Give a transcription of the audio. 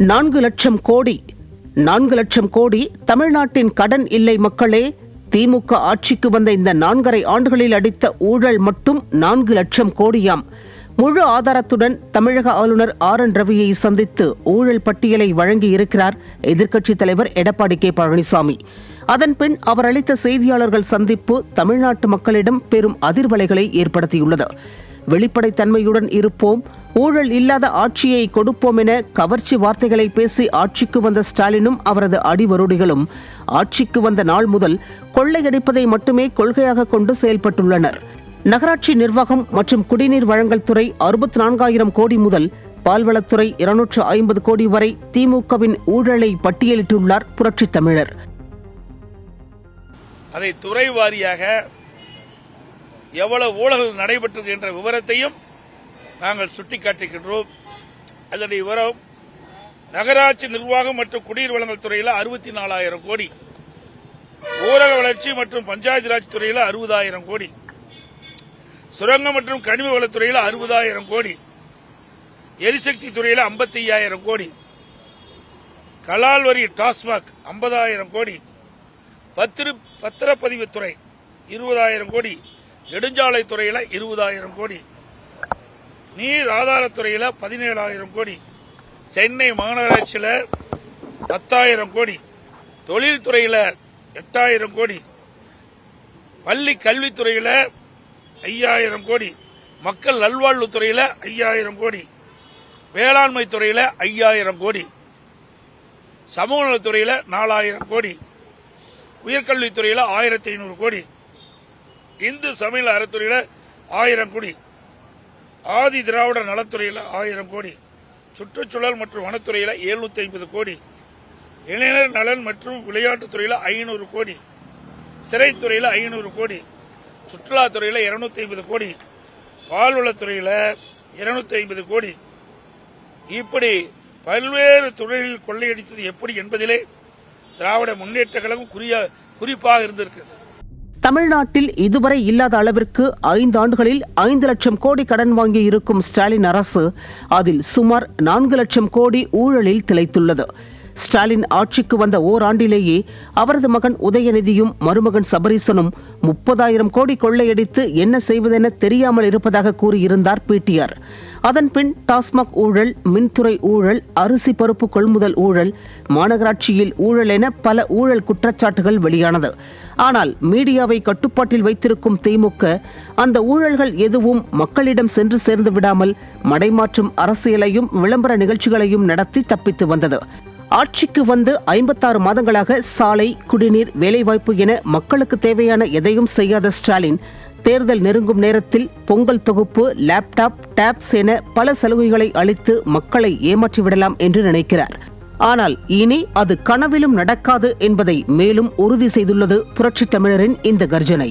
4 லட்சம் கோடி 4 லட்சம் கோடி தமிழ்நாட்டின் கடன் இல்லை மக்களே. திமுக ஆட்சிக்கு வந்த இந்த 4.5 ஆண்டுகளில் அடித்த ஊழல் மட்டும் 4 லட்சம் கோடியாம். முழு ஆதாரத்துடன் தமிழக ஆளுநர் RN ரவியை சந்தித்து ஊழல் பட்டியலை வழங்கியிருக்கிறார் எதிர்க்கட்சித் தலைவர் எடப்பாடி கே பழனிசாமி. அதன்பின் அவர் அளித்த செய்தியாளர்கள் சந்திப்பு தமிழ்நாட்டு மக்களிடம் பெரும் அதிர்வலைகளை ஏற்படுத்தியுள்ளது. வெளிப்படைத்தன்மையுடன் இருப்போம், ஊழல் இல்லாத ஆட்சியை கொடுப்போம் என கவர்ச்சி வார்த்தைகளை பேசி ஆட்சிக்கு வந்த ஸ்டாலினும் அவரது அடிவருடிகளும் ஆட்சிக்கு வந்த நாள் முதல் கொள்ளையடிப்பதை மட்டுமே கொள்கையாக கொண்டு செயல்பட்டுள்ளனர். நகராட்சி நிர்வாகம் மற்றும் குடிநீர் வழங்கல் துறை 64,000 கோடி முதல் பால்வளத்துறை 250 கோடி வரை திமுகவின் ஊழலை பட்டியலிட்டுள்ளார் புரட்சித் தமிழர். அதை துறை வாரியாக எவ்வளவு ஊழல் நடைபெற்றது என்ற விவரத்தையும் நாங்கள் சுட்டிக்காட்டுகின்றோம். அதனுடைய விவரம், நகராட்சி நிர்வாகம் மற்றும் குடிநீர் வழங்கல் துறையில் 64,000 கோடி, ஊரக வளர்ச்சி மற்றும் பஞ்சாயத்து ராஜ் துறையில் 60,000 கோடி, சுரங்கம் மற்றும் கனிம வளத்துறையில் 60,000 கோடி, எரிசக்தி துறையில் 55,000 கோடி, கலால் வரி டாஸ்மாக் 50,000 கோடி, பத்திரப்பதிவுத்துறை 20,000 கோடி, நெடுஞ்சாலை துறையில 20,000 கோடி, நீர் ஆதாரத்துறையில 17,000 கோடி, சென்னை மாநகராட்சியில 10,000 கோடி, தொழில்துறையில 8,000 கோடி, பள்ளி கல்வித்துறையில 5,000 கோடி, மக்கள் நல்வாழ்வுத்துறையில 5,000 கோடி, வேளாண்மை துறையில 5,000 கோடி, சமூக நலத்துறையில 4,000 கோடி, உயர்கல்வித்துறையில 1,500 கோடி, இந்து சமய அறத்துறையில 1000 கோடி, ஆதி திராவிட நலத்துறையில 1000 கோடி, சுற்றுச்சூழல் மற்றும் வனத்துறையில 750 கோடி, இளைஞர் நலன் மற்றும் விளையாட்டுத்துறையில 500 கோடி, சிறைத்துறையில 500 கோடி, சுற்றுலாத்துறையில 250 கோடி, பால்வளத்துறையில 250 கோடி, இப்படி பல்வேறு துறைகளில் கொள்ளையடித்தது எப்படி என்பதிலே திராவிட முன்னேற்ற கழகம் குறிப்பாக இருந்திருக்கிறது. தமிழ்நாட்டில் இதுவரை இல்லாத அளவிற்கு 5 ஆண்டுகளில் 5 லட்சம் கோடி கடன் வாங்கி இருக்கும் ஸ்டாலின் அரசு அதில் சுமார் 4 லட்சம் கோடி ஊழலில் திளைத்துள்ளது. ஸ்டாலின் ஆட்சிக்கு வந்த ஓராண்டிலேயே அவரது மகன் உதயநிதியும் மருமகன் சபரீசனும் 30,000 கோடி கொள்ளையடித்து என்ன செய்வதென தெரியாமல் இருப்பதாக கூறியிருந்தார் பிடிஆர். அதன்பின் டாஸ்மாக் ஊழல், மின்துறை ஊழல், அரிசி பருப்பு கொள்முதல் ஊழல், மாநகராட்சியில் ஊழல் என பல ஊழல் குற்றச்சாட்டுகள் வெளியானது. ஆனால் மீடியாவை கட்டுப்பாட்டில் வைத்திருக்கும் திமுக அந்த ஊழல்கள் எதுவும் மக்களிடம் சென்று சேர்ந்து விடாமல் மடைமாற்றும் அரசியலையும் விளம்பர நிகழ்ச்சிகளையும் நடத்தி தப்பித்து வந்தது. ஆட்சிக்கு வந்து 56 மாதங்களாக சாலை, குடிநீர், வேலைவாய்ப்பு என மக்களுக்கு தேவையான எதையும் செய்யாத ஸ்டாலின் தேர்தல் நெருங்கும் நேரத்தில் பொங்கல் தொகுப்பு, லேப்டாப், டேப்ஸ் என பல சலுகைகளை அளித்து மக்களை ஏமாற்றிவிடலாம் என்று நினைக்கிறார். ஆனால் இனி அது கனவிலும் நடக்காது என்பதை மேலும் உறுதி செய்துள்ளது புரட்சித் தமிழரின் இந்த கர்ஜனை.